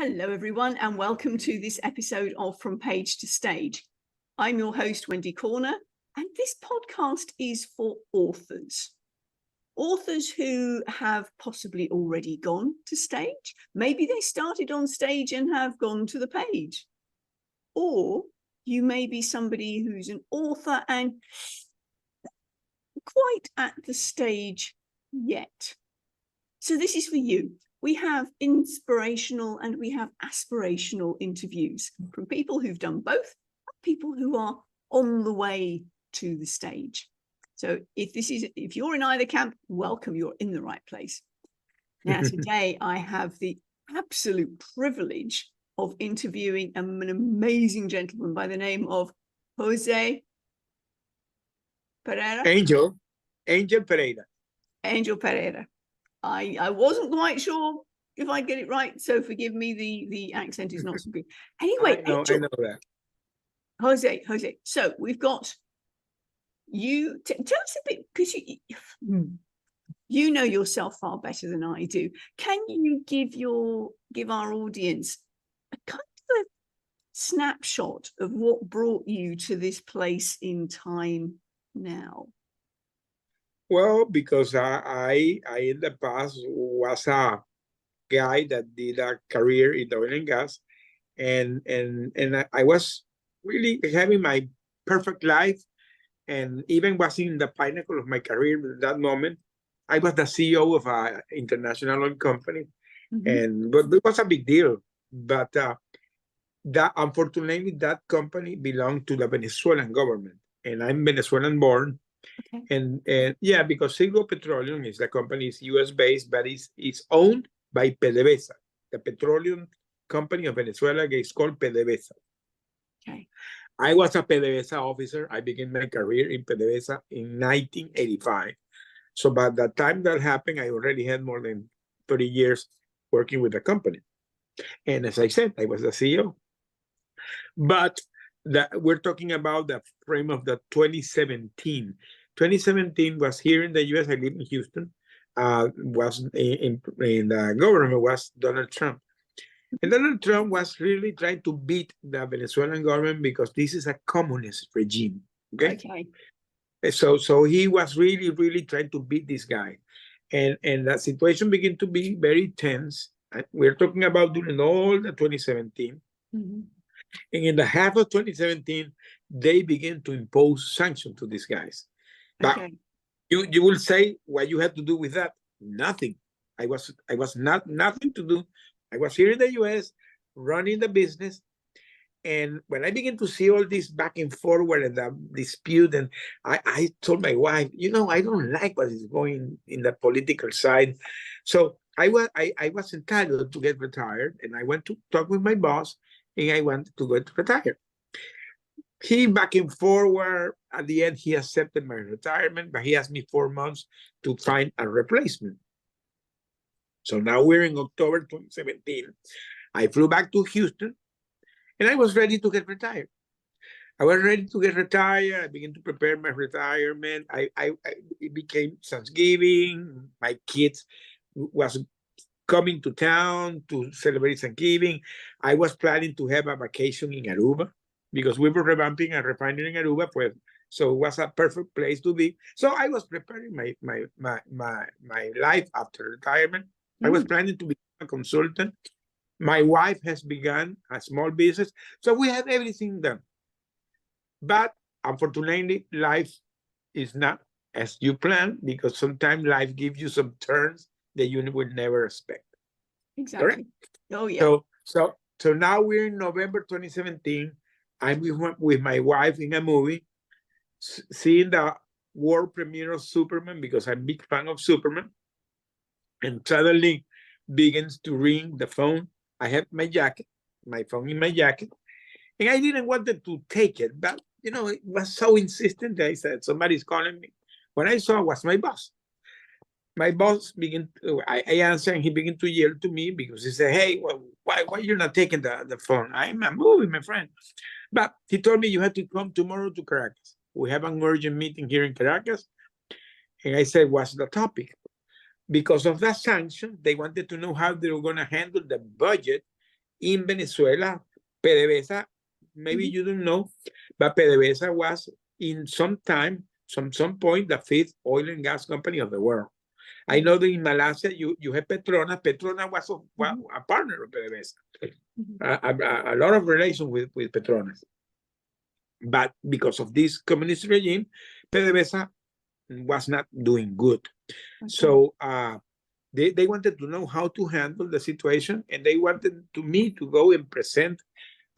Hello, everyone, and welcome to this episode of From Page to Stage. I'm your host, Wendy Corner, and this podcast is for authors. Authors who have possibly already gone to stage. Maybe they started on stage and have gone to the page. Or you may be somebody who's an author and quite at the stage yet. So this is for you. We have inspirational and we have aspirational interviews from people who've done both, people who are on the way to the stage. So if you're in either camp, welcome, you're in the right place. Now, today I have the absolute privilege of interviewing an amazing gentleman by the name of Jose Pereira. Angel Pereira. Angel Pereira. I wasn't quite sure if I'd get it right, so forgive me, the accent is not so good. Anyway, I know that. Jose, so we've got you, tell us a bit, because you know yourself far better than I do. Can you give our audience a kind of a snapshot of what brought you to this place in time now? Well, because I in the past was a guy that did a career in oil and gas, and I was really having my perfect life, and even was in the pinnacle of my career at that moment. I was the CEO of an international oil company, but it was a big deal. But that unfortunately that company belonged to the Venezuelan government, and I'm Venezuelan born. Okay. And yeah, because Citgo Petroleum is the company is US based, but it's owned by PDVSA, the petroleum company of Venezuela. Is called PDVSA. Okay. I was a PDVSA officer. I began my career in PDVSA in 1985. So by the time that happened, I already had more than 30 years working with the company. And as I said, I was the CEO. But we're talking about the frame of the 2017. 2017 was here in the US. I live in Houston. Was in the government was Donald Trump. And Donald Trump was really trying to beat the Venezuelan government because this is a communist regime. Okay. So he was really trying to beat this guy. And the situation began to be very tense. We're talking about during all the 2017. And in the half of 2017, they began to impose sanctions to these guys. But you will say what you had to do with that? Nothing. I was nothing to do. I was here in the US running the business. And when I began to see all this back and forward and the dispute, and I told my wife, I don't like what is going in the political side. So I was entitled to get retired, and I went to talk with my boss, and I wanted to go to retire. He back and forward. At the end, he accepted my retirement, but he asked me 4 months to find a replacement. So now we're in October 2017. I flew back to Houston, and I was ready to get retired. I began to prepare my retirement. It became Thanksgiving. My kids was coming to town to celebrate Thanksgiving. I was planning to have a vacation in Aruba because we were revamping a refinery in Aruba, so it was a perfect place to be. So I was preparing my life after retirement. I was planning to be a consultant. My wife has begun a small business, so we had everything done. But unfortunately, life is not as you plan, because sometimes life gives you some turns that you will never expect. Exactly. Correct? Oh yeah. So now we're in November 2017. I'm with my wife in a movie, seeing the world premiere of Superman, because I'm a big fan of Superman. And suddenly begins to ring the phone. I have my phone in my jacket, and I didn't want to take it, but it was so insistent that I said, somebody's calling me. When I saw it was my boss. My boss I answered, and he began to yell to me because he said, hey, why you're not taking the phone? I'm a movie, my friend. But he told me you have to come tomorrow to Caracas. We have an urgent meeting here in Caracas. And I said, what's the topic? Because of that sanction, they wanted to know how they were going to handle the budget in Venezuela. PDVSA, maybe you don't know, but PDVSA was in some point the fifth oil and gas company of the world. I know that in Malaysia you have Petronas. Petronas was a partner of PDVSA. A lot of relation with Petronas. But because of this communist regime, PDVSA was not doing good. So they wanted to know how to handle the situation, and they wanted me to go and present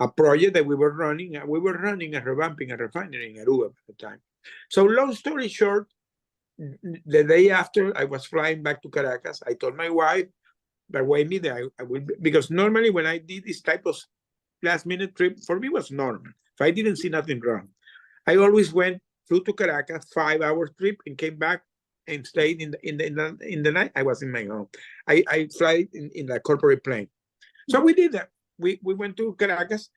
a project that we were running. We were running and revamping a refinery in Aruba at the time. So long story short, the day after I was flying back to Caracas, I told my wife, but wait me that I will, because normally when I did this type of last minute trip, for me was normal. If I didn't see nothing wrong, I always flew to Caracas, 5-hour trip, and came back and stayed in the night. I was in my home. I fly in the corporate plane. So we did that. We went to Caracas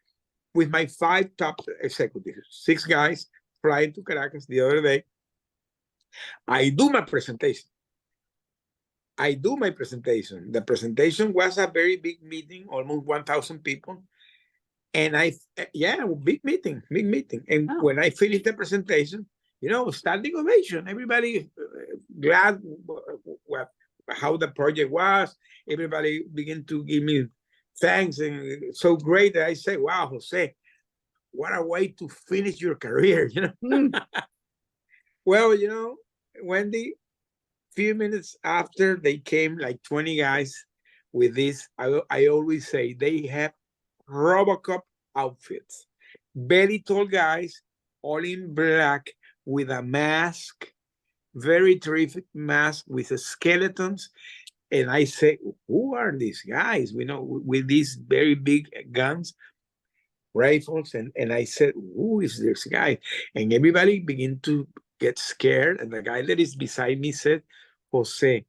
with my 5 top executives, 6 guys flying to Caracas the other day. I do my presentation. The presentation was a very big meeting, almost 1,000 people. And big meeting. And when I finished the presentation, standing ovation, everybody glad how the project was. Everybody began to give me thanks, and so great that I say, wow, Jose, what a way to finish your career, Well, Wendy, few minutes after, they came like 20 guys with this. I always say they have Robocop outfits, very tall guys, all in black with a mask, very terrific mask with skeletons. And I say, who are these guys? With these very big guns, rifles. And I said, who is this guy? And everybody began to get scared. And the guy that is beside me said, Jose,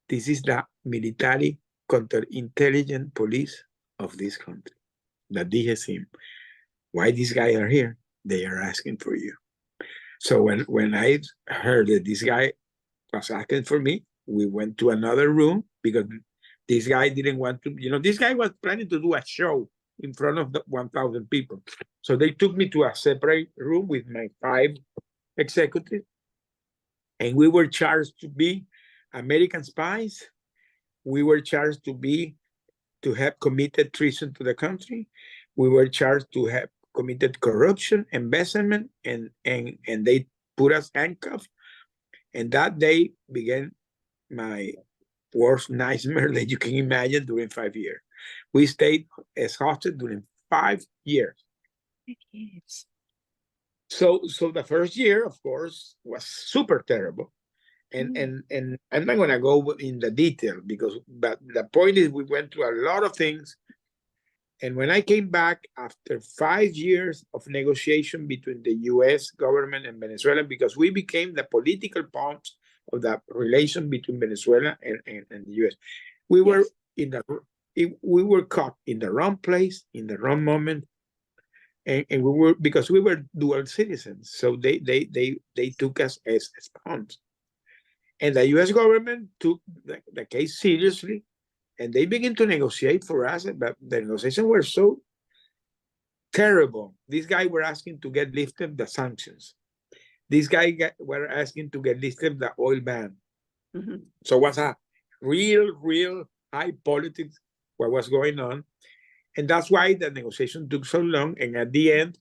this is the military counterintelligence police of this country, the DSM. Why these guys are here? They are asking for you. So when I heard that this guy was asking for me, we went to another room because this guy didn't want to, this guy was planning to do a show in front of the 1,000 people. So they took me to a separate room with my 5 executives, and we were charged to be American spies. We were charged to have committed treason to the country. We were charged to have committed corruption, embezzlement, and they put us handcuffed. And that day began my worst nightmare that you can imagine during 5 years. We stayed as hostage during 5 years. 5 years. So the first year, of course, was super terrible. And I'm not gonna go in the detail but the point is we went through a lot of things. And when I came back after 5 years of negotiation between the US government and Venezuela, because we became the political part of the relation between Venezuela and the US, we were we were caught in the wrong place, in the wrong moment. And because we were dual citizens. So they took us as pawns. And the US government took the case seriously, and they began to negotiate for us, but the negotiations were so terrible. These guys were asking to get lifted the sanctions. These guys were asking to get lifted the oil ban. So it was a real high politics what was going on. And that's why the negotiation took so long. And at the end,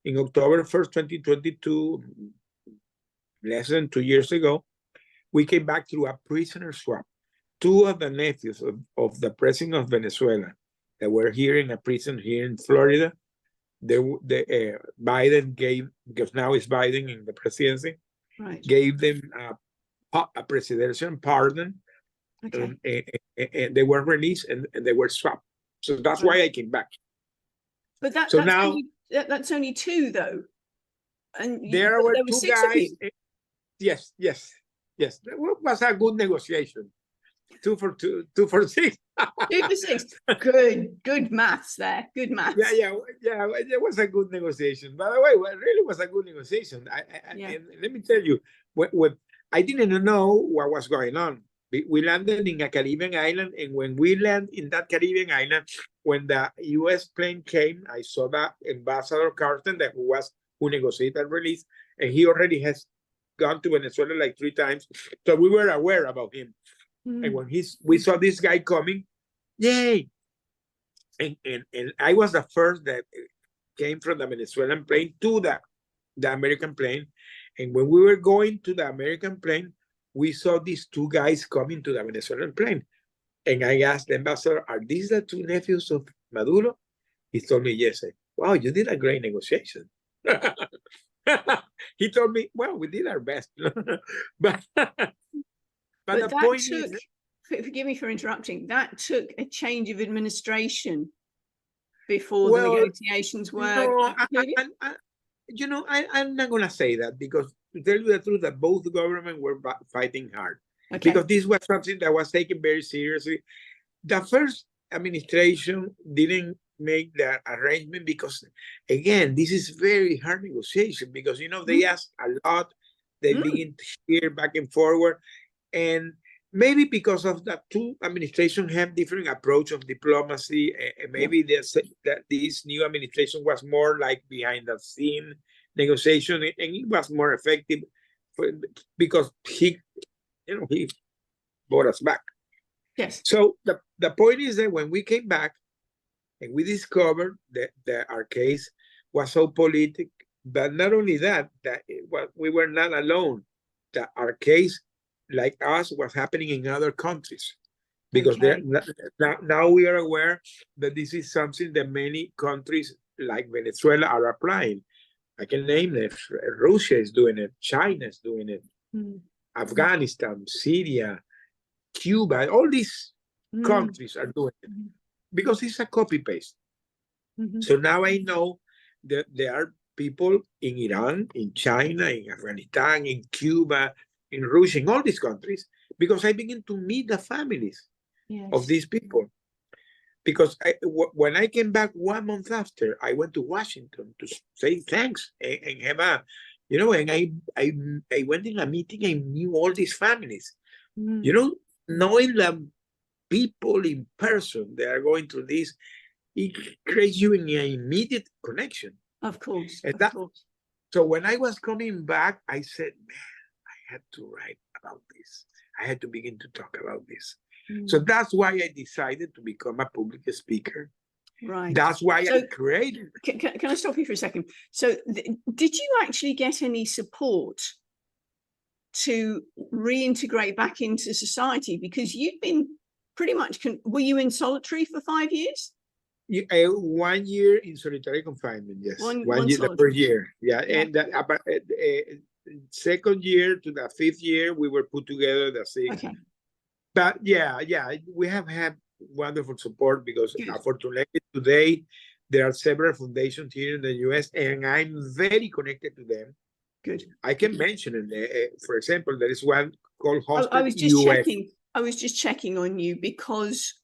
in October 1st, 2022, less than 2 years ago, we came back through a prisoner swap. 2 of the nephews of the president of Venezuela that were here in a prison here in Florida, Biden gave, because now it's Biden in the presidency, gave them a presidential pardon. And they were released and they were swapped. So that's why I came back. But that's only 2 though. And there were 2 guys. Yes. It was a good negotiation. 2 for 2, 2 for 6. 2 for 6. Good maths there. Good maths. Yeah. It was a good negotiation. By the way, it really was a good negotiation. And let me tell you, what I didn't know what was going on. We landed in a Caribbean island, and when we land in that Caribbean island, when the U.S. plane came, I saw that Ambassador Carson, that who negotiated the release, and he already has gone to Venezuela like 3 times, so we were aware about him. And when we saw this guy coming, yay! And I was the first that came from the Venezuelan plane to the American plane. And when we were going to the American plane, we saw these 2 guys coming to the Venezuelan plane. And I asked the ambassador, are these the 2 nephews of Maduro? He told me, yes. I, wow, you did a great negotiation. He told me, well, we did our best. but the point is, forgive me for interrupting, that took a change of administration before the negotiations were I'm not going to say that, because to tell you the truth, that both governments were fighting hard. Okay. Because this was something that was taken very seriously. The first administration didn't make the arrangement because, again, this is very hard negotiation, because, they ask a lot, they begin to hear back and forward, and maybe because of the 2 administrations have different approach of diplomacy, and maybe that this new administration was more like behind the scene negotiation, and it was more effective because he brought us back. Yes. So the point is that when we came back and we discovered that our case was so political, but not only that we were not alone. That our case, like us, was happening in other countries, because now we are aware that this is something that many countries like Venezuela are applying. I can name it. Russia is doing it. China is doing it. Afghanistan, Syria, Cuba, all these countries are doing it, because it's a copy paste. So now I know that there are people in Iran, in China, in Afghanistan, in Cuba, in Russia, in all these countries, because I begin to meet the families of these people. Because when I came back 1 month after, I went to Washington to say thanks and have a, and I went in a meeting and knew all these families. Knowing the people in person that are going through this, it creates you in an immediate connection. Of course. So when I was coming back, I said, man, I had to write about this. I had to begin to talk about this. So that's why I decided to become a public speaker. Right. That's why I created. Can I stop you for a second? So did you actually get any support to reintegrate back into society? Because you've been pretty much, were you in solitary for 5 years? 1 year in solitary confinement, yes. One year, the first year. Yeah. And the second year to the 5th year, we were put together the same. Okay. But yeah, we have had wonderful support, because unfortunately today there are several foundations here in the US, and I'm very connected to them. Good. I can mention it. For example, there is one called Hostage I was just checking on you, because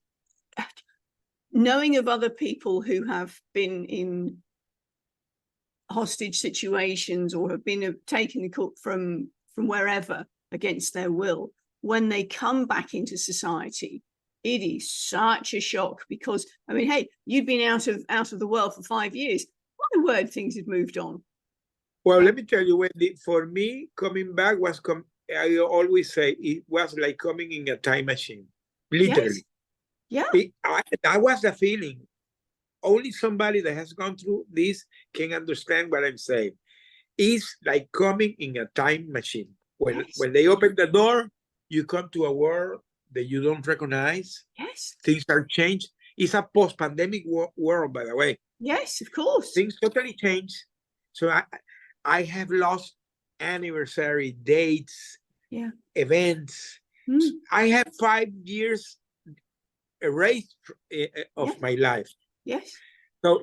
knowing of other people who have been in hostage situations or have been taken from wherever against their will, when they come back into society, it is such a shock, because hey, you've been out of the world for 5 years. My word, things have moved on. Well, let me tell you, Wendy, for me, coming back was, I always say, it was like coming in a time machine, literally. Yes. That was the feeling. Only somebody that has gone through this can understand what I'm saying. It's like coming in a time machine. When they open the door, you come to a world that you don't recognize. Yes. Things are changed. It's a post-pandemic world, by the way. Yes, of course. Things totally change. So I have lost anniversary dates, events. I have 5 years erased of my life. Yes.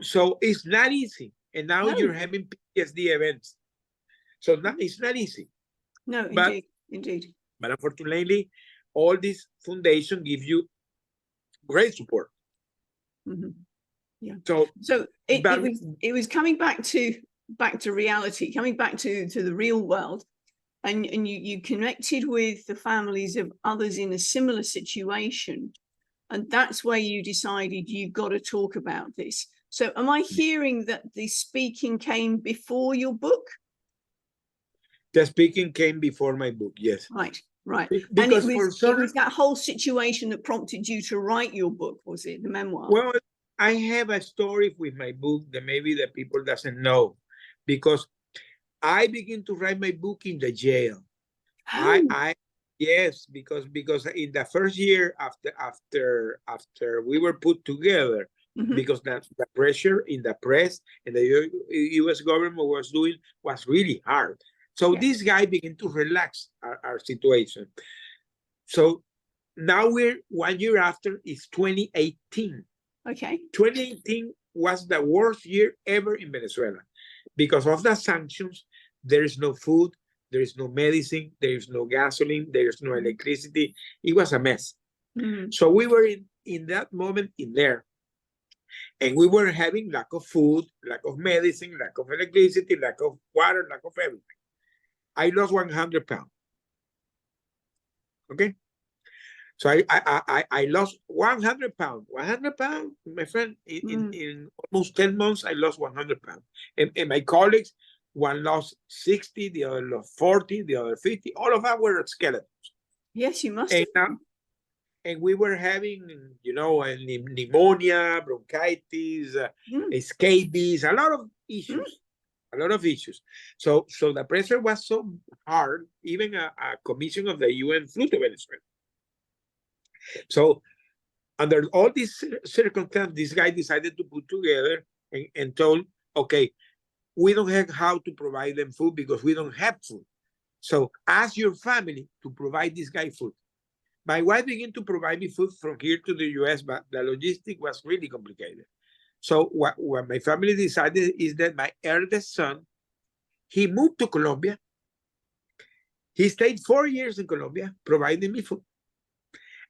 So it's not easy. And now you're having PTSD events. So it's not easy. No, indeed. But unfortunately, all these foundations give you great support. Yeah. So it was coming back to reality, coming back to the real world. and you connected with the families of others in a similar situation, and that's where you decided you've got to talk about this. So am I hearing that the speaking came before your book? The speaking came before my book, yes. Right, right. Because and it was that whole situation that prompted you to write your book, was it, the memoir? Well, I have a story with my book that maybe the people doesn't know, because I begin to write my book in the jail. Oh. Yes, because in the first year after we were put together, because the pressure in the press and the U.S. government was doing was really hard. So this guy began to relax our situation. So now we're 1 year after, it's 2018. Okay. 2018 was the worst year ever in Venezuela. Because of the sanctions, there is no food, there is no medicine, there is no gasoline, there is no electricity. It was a mess. So we were in that moment in there. And we were having lack of food, lack of medicine, lack of electricity, lack of water, lack of everything. I lost 100 pounds. Okay? So I lost 100 pounds. 100 pounds, my friend, in almost 10 months, I lost 100 pounds. And my colleagues, one lost 60, the other lost 40, the other 50. All of us were skeletons. Yes, you must have. And we were having, pneumonia, bronchitis, scabies, a lot of issues. A lot of issues. So the pressure was so hard, even a commission of the UN flew to Venezuela. So under all these circumstances, this guy decided to put together and told, okay, we don't have how to provide them food because we don't have food. So ask your family to provide this guy food. My wife began to provide me food from here to the US, but the logistic was really complicated. So what my family decided is that my eldest son, he moved to Colombia. He stayed 4 years in Colombia, providing me food.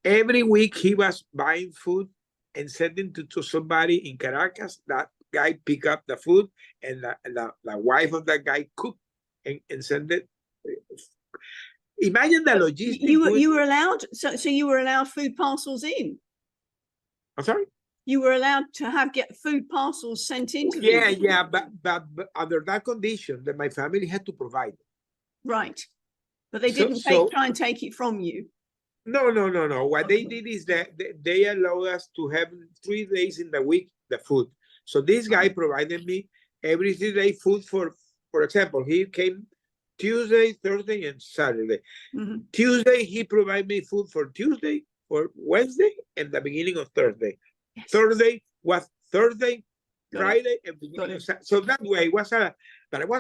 Every week he was buying food and sending to somebody in Caracas. That guy pick up the food, and the wife of that guy cooked and send it. Imagine the logistics. You were allowed, so you were allowed food parcels in. I'm sorry? You were allowed to get food parcels sent into you. Yeah, but under that condition that my family had to provide. Right. But they didn't try and take it from you. No. What they did is that they allowed us to have 3 days in the week the food. So this guy provided me every 3 day food for example, he came Tuesday, Thursday, and Saturday. Tuesday, he provided me food for Tuesday, for Wednesday, and the beginning of Thursday. Yes. Thursday was Thursday, Friday, and beginning of Saturday. So that way it was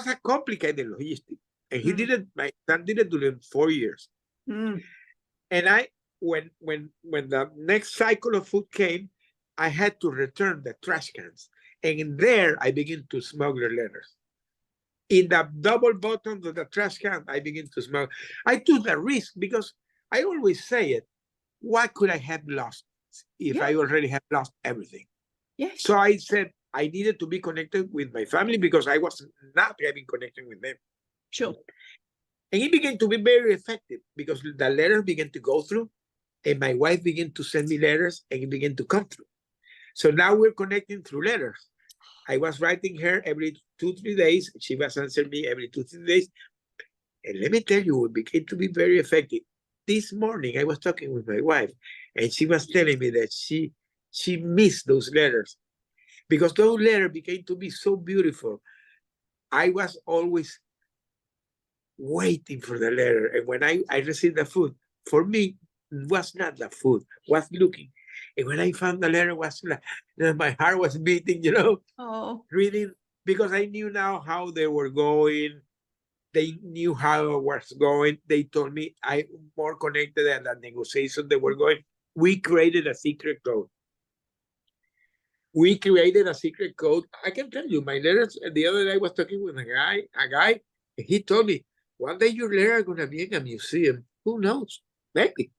a complicated logistic. And he did it, my son did it during 4 years. And when the next cycle of food came, I had to return the trash cans. And in there, I began to smuggle letters. In the double bottom of the trash can, I began to smuggle. I took the risk because I always say it. What could I have lost if I already had lost everything? Yes. So I said I needed to be connected with my family because I was not having connection with them. Sure. And it began to be very effective because the letters began to go through, and my wife began to send me letters, and it began to come through. So now we're connecting through letters. I was writing her every 2-3 days. She was answering me every 2-3 days. And let me tell you, it began to be very effective. This morning, I was talking with my wife, and she was telling me that she missed those letters because those letters became to be so beautiful. I was always waiting for the letter. And when I received the food, for me, it was not the food, was looking. And when I found the letter, was like, my heart was beating, reading, because I knew now how they were going. They knew how it was going. They told me I'm more connected than the negotiations they were going. We created a secret code. I can tell you, my letters, the other day I was talking with a guy, and he told me, one day your letters are going to be in a museum. Who knows? Maybe.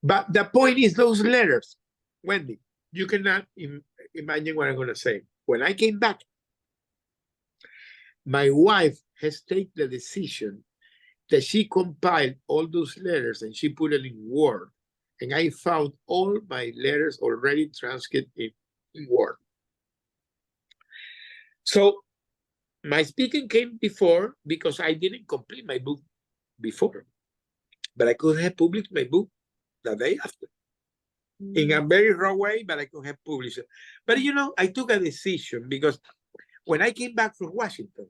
But the point is those letters, Wendy, you cannot imagine what I'm going to say. When I came back, my wife has taken the decision that she compiled all those letters and she put it in Word. And I found all my letters already transcribed in Word. So my speaking came before because I didn't complete my book before. But I could have published my book the day after. In a very raw way, but I could have published it. But I took a decision because when I came back from Washington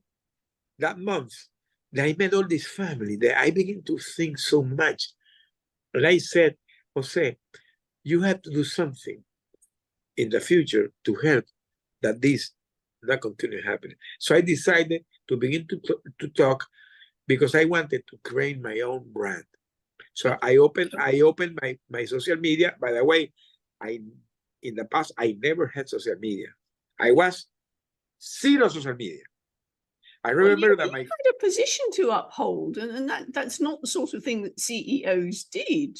that month, that I met all this family, that I began to think so much. And I said, Jose, you have to do something in the future to help that this not continue happening. So I decided to begin to talk because I wanted to create my own brand. So I opened my social media. By the way, in the past I never had social media. I was zero social media. I remember that you had a position to uphold, and that's not the sort of thing that CEOs did.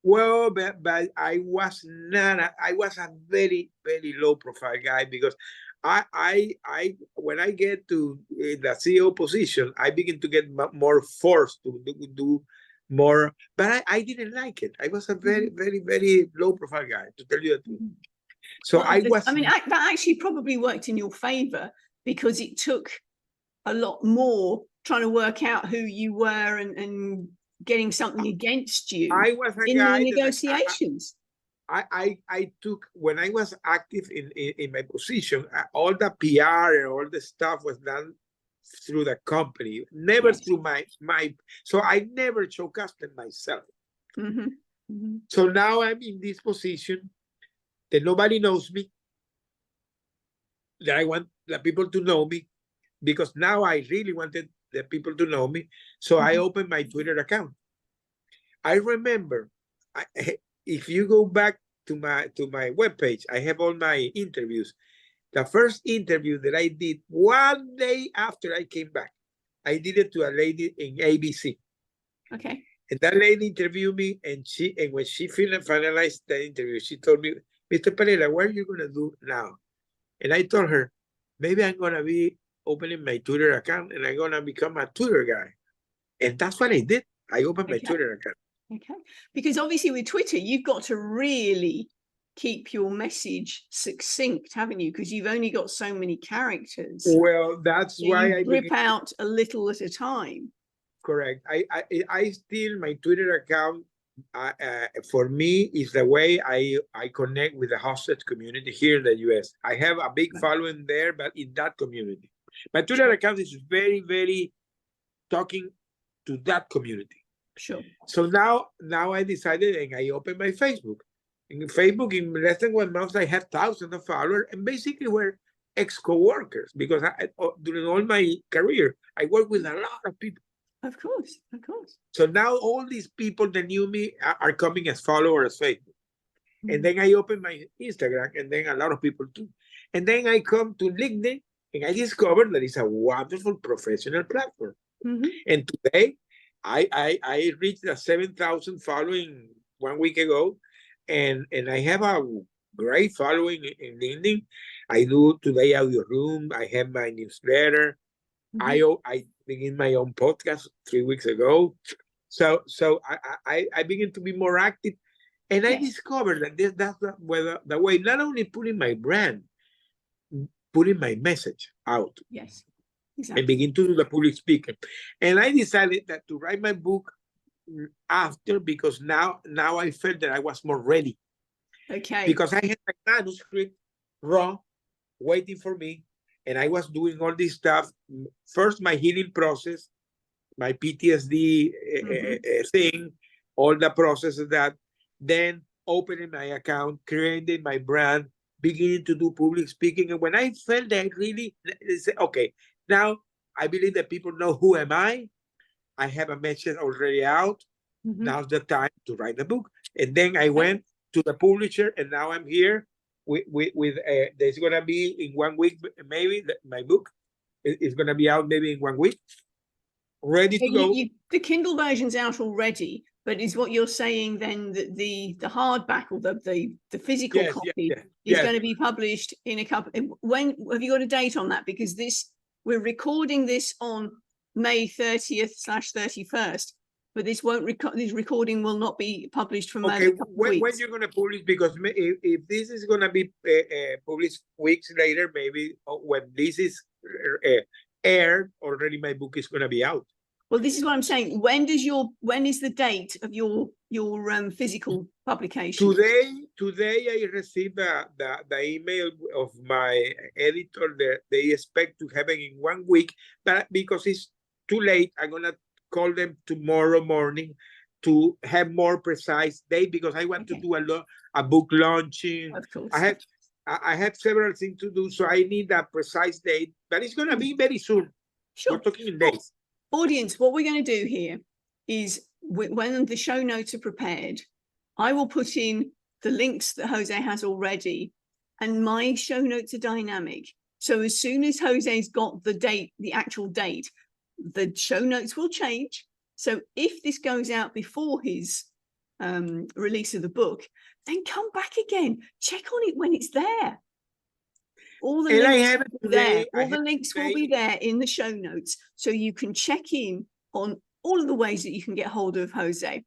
Well, but I was not. I was a very, very low profile guy because I when I get to the CEO position, I begin to get more forced to do more, but I didn't like it. I was a very, very, very low profile guy, to tell you the truth. So well, I mean, that actually probably worked in your favor because it took a lot more trying to work out who you were and getting something against you. I was a in guy the negotiations. I took, when I was active in my position, all the PR and all the stuff was done through the company, never through my so I never showcased myself. So now I'm in this position that nobody knows me, that I want the people to know me, because now I really wanted the people to know me. So I opened my Twitter account. I remember, if you go back to my webpage, I have all my interviews. The first interview that I did one day after I came back, I did it to a lady in ABC. Okay. And that lady interviewed me, and when she finalized the interview, she told me, Mr. Pereira, what are you going to do now? And I told her, maybe I'm going to be opening my Twitter account and I'm going to become a Twitter guy. And that's what I did. I opened my Twitter account. Okay. Because obviously with Twitter, you've got to really keep your message succinct, haven't you? Because you've only got so many characters. Well, that's why I rip out a little at a time. Correct. I still, my Twitter account, for me, is the way I connect with the hostage community here in the US. I have a big following there, but in that community. My Twitter account is very, very talking to that community. Sure. So now I decided, and I opened my Facebook. In Facebook, in less than 1 month, I have thousands of followers, and basically were ex-co-workers, because during all my career, I worked with a lot of people. Of course, of course. So now all these people that knew me are coming as followers Facebook. And then I open my Instagram, and then a lot of people too. And then I come to LinkedIn, and I discovered that it's a wonderful professional platform. And today, I reached the 7,000 following 1 week ago, and I have a great following in LinkedIn. I do Today Audio Room. I have my newsletter. I begin my own podcast 3 weeks ago. So I begin to be more active, and I discovered that that's the way, not only putting my brand, putting my message out. Yes, exactly. And begin to do the public speaking. And I decided that to write my book after, because now I felt that I was more ready. Okay. Because I had my manuscript raw, waiting for me, and I was doing all this stuff. First, my healing process, my PTSD thing, all the process of that. Then opening my account, creating my brand, beginning to do public speaking. And when I felt that I really said, okay, now I believe that people know who am I. I have a message already out. Now's the time to write the book. And then I went to the publisher, and now I'm here with there's going to be in 1 week, maybe my book is going to be out maybe in 1 week, ready to go. The Kindle version's out already, but is what you're saying then that the hardback or the physical copy is going to be published in a couple? When have you got a date on that? Because we're recording this on May 30th/31st, but this won't this recording will not be published for Okay, a couple of when weeks. you're gonna publish? Because if this is gonna be published weeks later, maybe when this is aired, already my book is gonna be out. Well, this is what I'm saying. When is the date of your physical publication? Today I received the email of my editor that they expect to have it in 1 week, but because it's too late, I'm gonna call them tomorrow morning to have more precise date, because I want to do a book launching. Of course. I have several things to do, so I need a precise date, but it's gonna be very soon. Sure. We're talking in days. Audience, what we're going to do here is when the show notes are prepared, I will put in the links that Jose has already, and my show notes are dynamic. So as soon as Jose's got the date, the actual date, the show notes will change. So if this goes out before his release of the book, then come back again, check on it when it's there. All the links will be there in the show notes, so you can check in on all of the ways that you can get hold of Jose,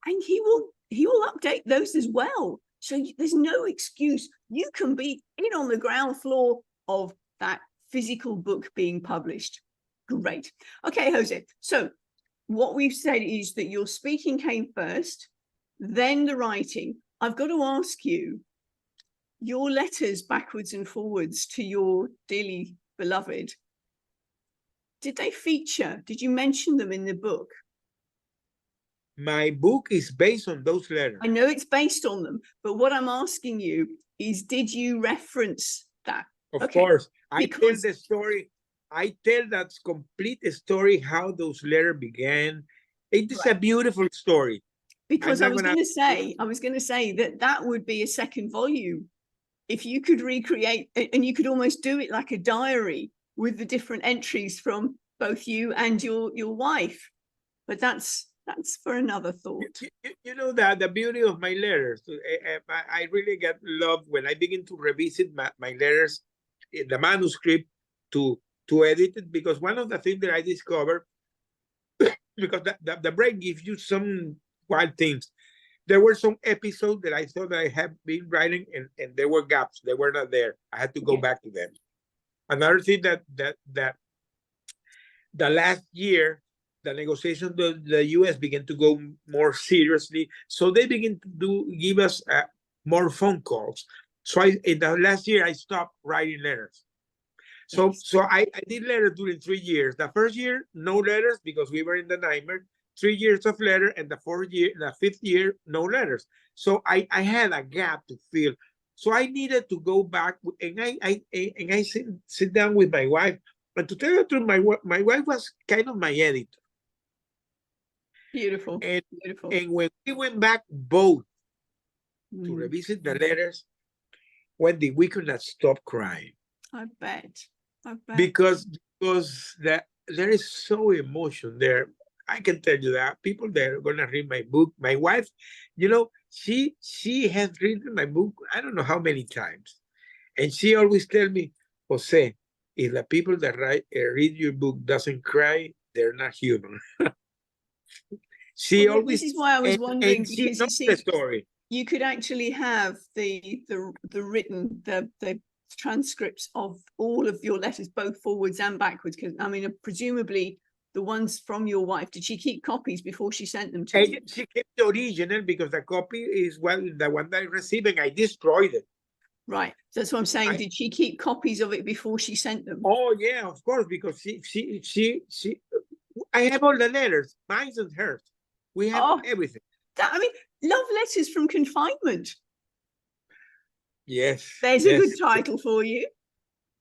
and he will update those as well. So there's no excuse. You can be in on the ground floor of that physical book being published. Great. Okay, Jose. So what we've said is that your speaking came first, then the writing. I've got to ask you, your letters backwards and forwards to your dearly beloved, did you mention them in the book? My book is based on those letters. I know it's based on them, but what I'm asking you is, did you reference that? Of course. I tell the story. I tell that complete story, how those letters began. It is a beautiful story. Because I was going to say that would be a second volume. If you could recreate, and you could almost do it like a diary with the different entries from both you and your wife, but that's for another thought. You know that the beauty of my letters, I really get love when I begin to revisit my letters, the manuscript, to edit it, because one of the things that I discovered, because the brain gives you some wild things. There were some episodes that I thought that I had been writing, and there were gaps. They were not there. I had to go back to them. Another thing that the last year, the negotiations, the U.S. began to go more seriously. So they begin to give us more phone calls. So in the last year, I stopped writing letters. So I did letters during 3 years. The first year, no letters, because we were in the nightmare. 3 years of letter, and the fifth year, no letters. So I had a gap to fill. So I needed to go back, and I sit down with my wife. But to tell you the truth, my wife was kind of my editor. Beautiful. And Beautiful. And when we went back both to revisit the letters, Wendy, we could not stop crying. I bet. Because there is so emotion there. I can tell you that people that are gonna read my book, my wife, she has read my book, I don't know how many times, and she always tell me, Jose, if the people that read your book doesn't cry, they're not human. This is why I was wondering, because you see, the story. You could actually have the written the transcripts of all of your letters, both forwards and backwards. Because I mean, presumably the ones from your wife, did she keep copies before she sent them to you? She kept the original, because the copy is the one that I received, and I destroyed it. Right. That's what I'm saying. Did she keep copies of it before she sent them? Oh yeah, of course, because she I have all the letters, mine and hers. We have everything. Love letters from confinement. Yes. There's a good title for you.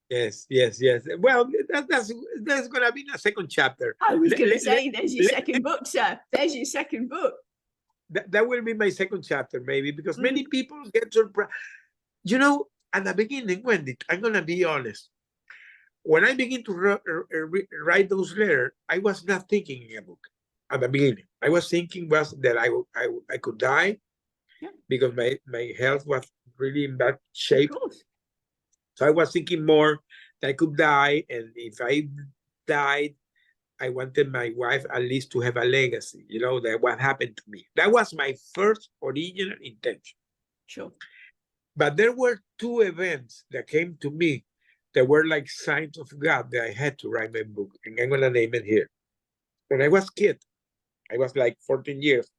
Yes. Well, that's gonna be a second chapter. I was going to say, there's your second book, sir. There's your second book. That will be my second chapter, maybe, because many people get surprised. At the beginning, Wendy, I'm gonna be honest. When I begin to write those letters, I was not thinking in a book at the beginning. I was thinking that I could die, because my health was really in bad shape. So I was thinking more that I could die, and if I died, I wanted my wife at least to have a legacy, you know, that what happened to me. That was my first original intention. Sure. But there were two events that came to me that were like signs of God that I had to write my book. And I'm going to name it here. When I was a kid, I was like 14 years.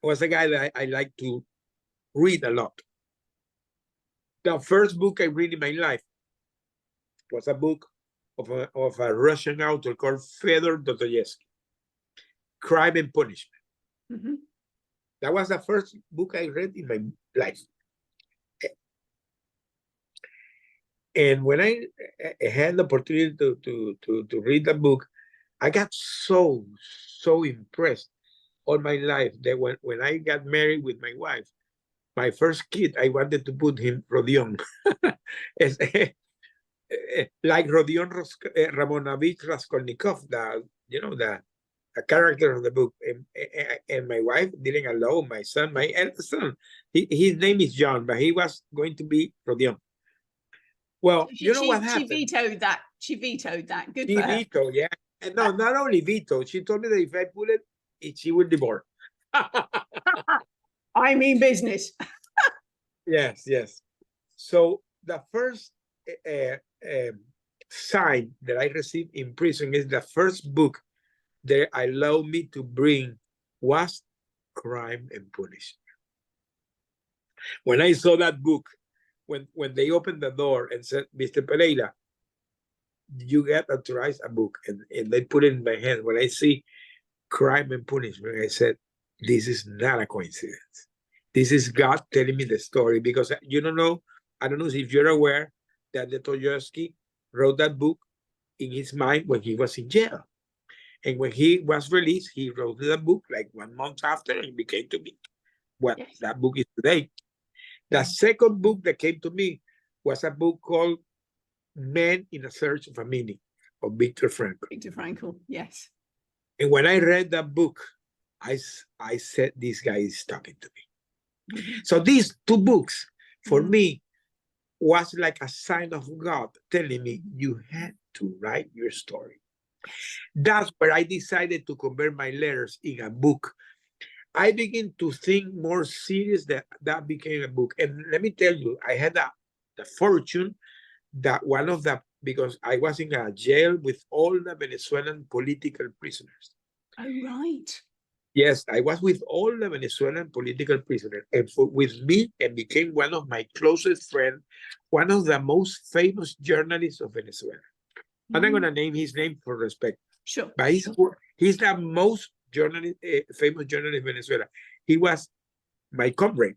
I was a guy that I liked to read a lot. The first book I read in my life was a book of a Russian author called Fyodor Dostoevsky, Crime and Punishment. Mm-hmm. That was the first book I read in my life. And when I had the opportunity to read the book, I got so impressed all my life that when I got married with my wife, my first kid, I wanted to put him Rodion. Like Rodion Ramonovich Raskolnikov, the character of the book. And my wife didn't allow my son, my eldest son. His name is John, but he was going to be Rodion. Well, you know what happened? She vetoed that. She vetoed that. Good She for her. vetoed, yeah. And no, not only vetoed, she told me that if I put it, she would divorce. I mean business. Yes. So the first sign that I received in prison is the first book that allowed me to bring was Crime and Punishment. When I saw that book, when they opened the door and said, Mr. Pereira, you get authorized a book, and they put it in my hand. When I see Crime and Punishment, I said, this is not a coincidence. This is God telling me the story, because you don't know, I don't know if you're aware that Dostoevsky wrote that book in his mind when he was in jail. And when he was released, he wrote the book like 1 month after, and it became to me what that book is today. The second book that came to me was a book called Men in a Search of a Meaning of Viktor Frankl. Viktor Frankl, yes. And when I read that book, I said, this guy is talking to me. Mm-hmm. So these two books, for me, was like a sign of God telling me, you had to write your story. That's where I decided to convert my letters in a book. I began to think more serious that became a book. And let me tell you, I had the fortune that because I was in a jail with all the Venezuelan political prisoners. Oh, right. Yes, I was with all the Venezuelan political prisoners, and with me, and became one of my closest friends, one of the most famous journalists of Venezuela. I'm not going to name his name for respect. Sure. But he's the most famous journalist in Venezuela. He was my comrade.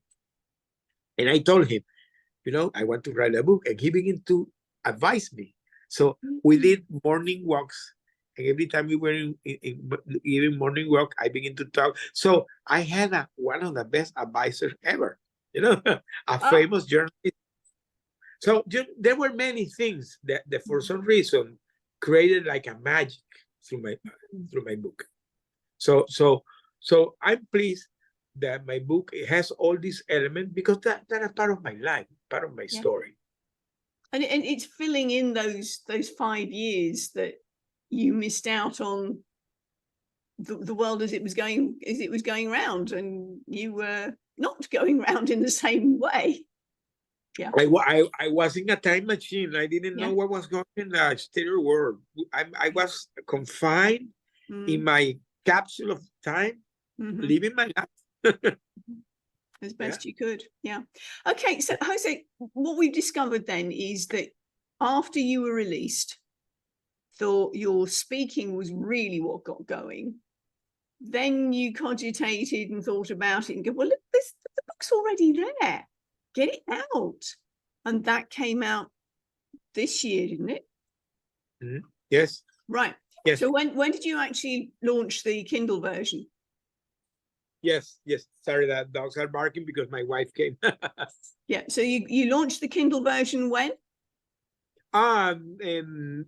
And I told him, I want to write a book. And he began to advise me. So we did morning walks. And every time we were in morning walk, I began to talk. So I had one of the best advisors ever, a famous journalist. So there were many things that for some reason created like a magic through my book. So I'm pleased that my book has all these elements, because that is part of my life, part of my story. And it's filling in those 5 years that you missed out on the world as it was going round, and you were not going round in the same way. Yeah. I was in a time machine. I didn't know what was going on in the exterior world. I was confined in my capsule of time, living my life. As best you could. Yeah. Okay. So Jose, what we've discovered then is that after you were released, thought your speaking was really what got going. Then you cogitated and thought about it and go, well, look, the book's already there. Get it out. And that came out this year, didn't it? Yes. Right. Yes. So when did you actually launch the Kindle version? Yes. Sorry, that dogs are barking because my wife came. Yeah. So you launched the Kindle version when? 2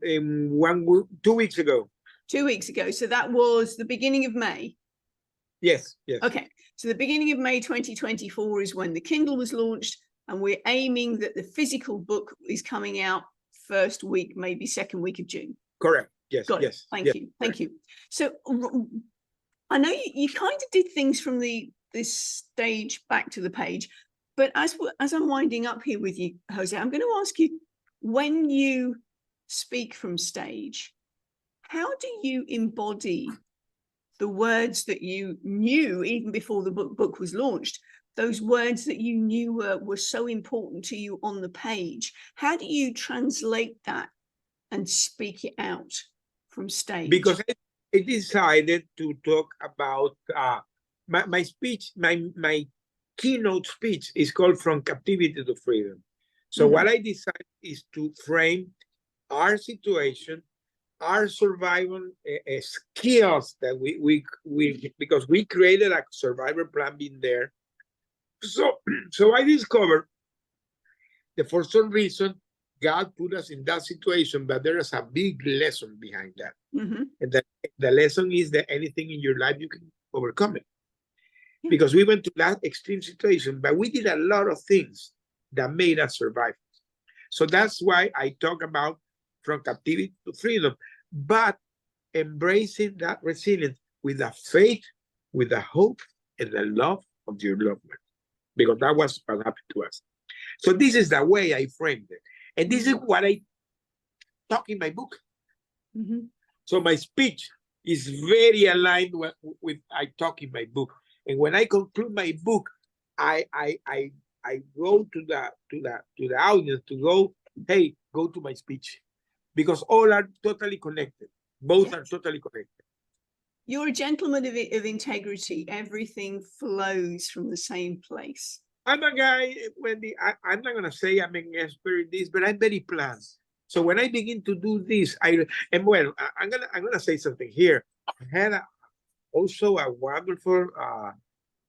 weeks ago. 2 weeks ago. So that was the beginning of May. Yes. Okay. So the beginning of May 2024 is when the Kindle was launched, and we're aiming that the physical book is coming out first week, maybe second week of June. Correct. Yes, Got it. yes, Thank yes, you. correct. Thank you. So I know you kind of did things from this stage back to the page, but as I'm winding up here with you, Jose, I'm going to ask you, when you speak from stage, how do you embody the words that you knew even before the book was launched, those words that you knew were so important to you on the page? How do you translate that and speak it out from stage? Because I decided to talk about my speech, my keynote speech is called From Captivity to Freedom. So what I decided is to frame our situation, our survival skills that we because we created a survival plan being there. So I discovered that for some reason God put us in that situation, but there is a big lesson behind that. And the lesson is that anything in your life you can overcome it. Because we went to that extreme situation, but we did a lot of things that made us survive. So that's why I talk about from captivity to freedom, but embracing that resilience with the faith, with the hope, and the love of your loved one, because that was what happened to us. So this is the way I framed it. And this is what I talk in my book. So my speech is very aligned with I talk in my book. And when I conclude my book, I go to the audience to go, hey, go to my speech, because all are totally connected. Both are totally connected. You're a gentleman of integrity. Everything flows from the same place. I'm a guy, Wendy, I'm not going to say I'm an expert in this, but I'm very planned. So when I begin to do this, I'm gonna say something here. I had also a wonderful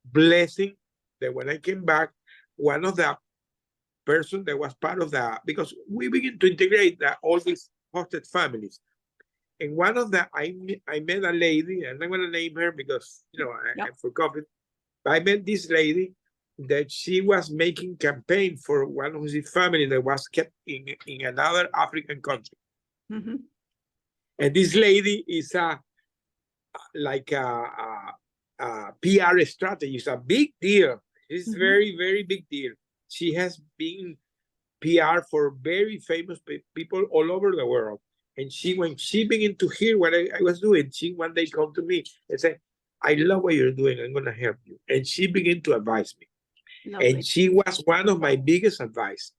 blessing that when I came back, one of the person that was part of because we begin to integrate all these hosted families. And one of I met a lady, I'm not going to name her because, I forgot it. But I met this lady that she was making campaign for one of his family that was kept in another African country. And this lady is like a PR strategy. It's a big deal. It's very, very big deal. She has been PR for very famous people all over the world. And when she began to hear what I was doing, she one day called to me and said, I love what you're doing. I'm going to help you. And she began to advise me. Lovely. And she was one of my biggest advice.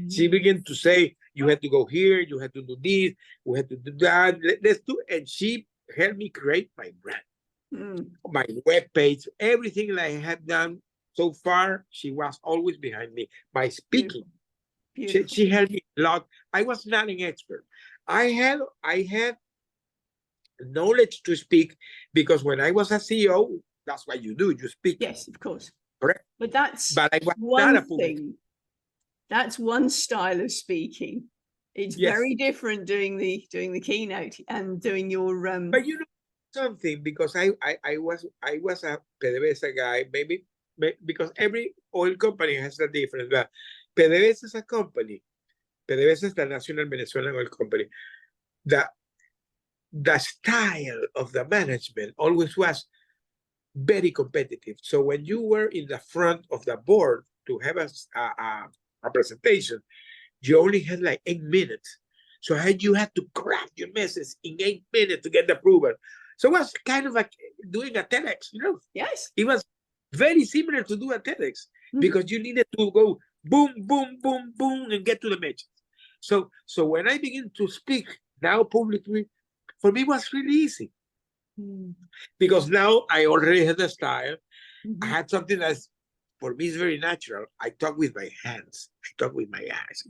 She began to say, you had to go here, you had to do this, we had to do that. Let's do it. And she helped me create my brand, my webpage, everything that I had done so far. She was always behind me. By speaking, she helped me a lot. I was not an expert. I had knowledge to speak because when I was a CEO, that's what you do. You speak. Yes, of course. Correct. But I was one not a thing. That's one style of speaking. It's very different doing the keynote and doing your But you know something, because I was a PDVSA guy, maybe because every oil company has a difference. But PDVSA is a company. PDVSA is the National Venezuelan Oil Company. The style of the management always was very competitive. So when you were in the front of the board to have a presentation, you only had like 8 minutes. So you had to craft your message in 8 minutes to get the approval. So it was kind of like doing a TEDx, Yes. It was very similar to do a TEDx because you needed to go boom, boom, boom, boom, and get to the message. So when I begin to speak now publicly, for me it was really easy. Because now I already had a style. I had something that's, for me, is very natural. I talk with my hands. I talk with my eyes.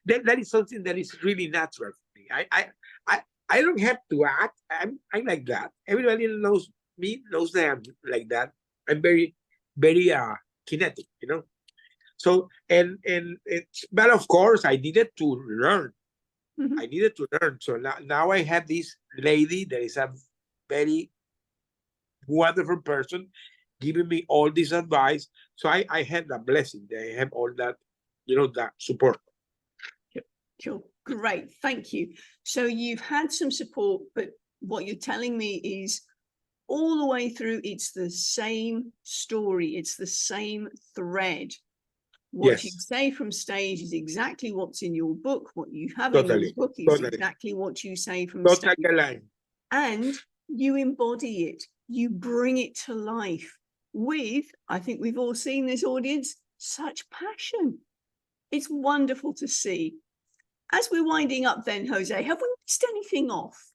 That is something that is really natural for me. I don't have to act. I'm like that. Everybody knows me, knows that I'm like that. I'm very, very kinetic, So but of course I needed to learn. I needed to learn. So now I have this lady that is a very wonderful person giving me all this advice. So I had that blessing. I have all that, that support. Sure. Great, thank you. So you've had some support, but what you're telling me is all the way through, it's the same story, it's the same thread. What you Yes, say from stage is exactly what's in your book. What you have in your totally, book is totally, exactly what you say from totally stage. aligned. And you embody it, you bring it to life with, I think we've all seen this audience, such passion. It's wonderful to see. As we're winding up then, Jose, have we missed anything off?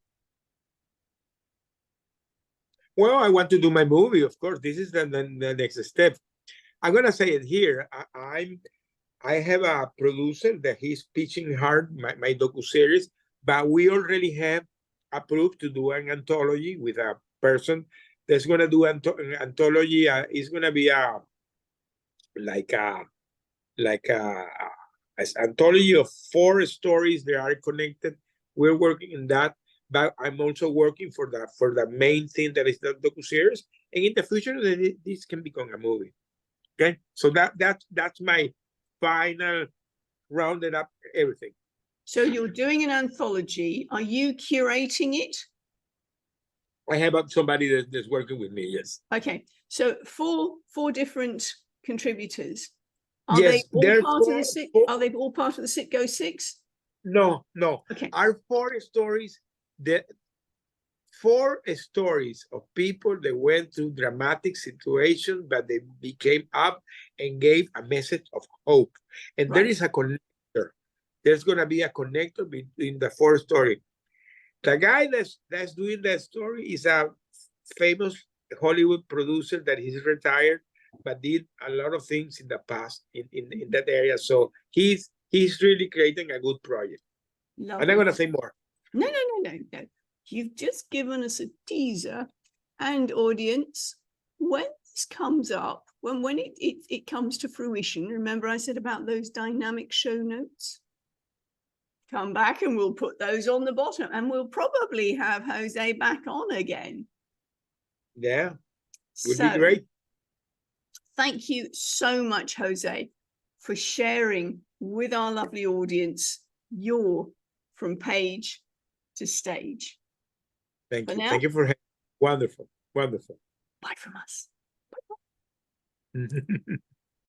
Well, I want to do my movie, of course. This is the next step. I'm gonna say it here. I have a producer that he's pitching hard my docu-series, but we already have approved to do an anthology with a person that's gonna do an anthology. It's gonna be like a like a, anthology of 4 stories that are connected. We're working in that, but I'm also working for the main thing that is the docu-series. And in the future, this can become a movie. Okay, so that's my final rounded up everything. So you're doing an anthology. Are you curating it? I have somebody that's working with me. Yes. Okay, so four different contributors. Are Yes, they all part of the Are they all part of the Citgo 6? No. Okay. Our 4 stories, the 4 stories of people that went through dramatic situations, but they became up and gave a message of hope. And there is a connector. There's gonna be a connector between the 4 stories. The guy that's doing that story is a famous Hollywood producer that he's retired, but did a lot of things in the past in that area. So he's really creating a good project. Lovely. I'm not gonna say more. No. You've just given us a teaser, and audience, when this comes up, when it comes to fruition, remember I said about those dynamic show notes? Come back and we'll put those on the bottom, and we'll probably have Jose back on again. Yeah, would be great. Thank you so much, Jose, for sharing with our lovely audience your from page to stage. Thank you. Thank you for having me. Wonderful. Bye from us. Bye.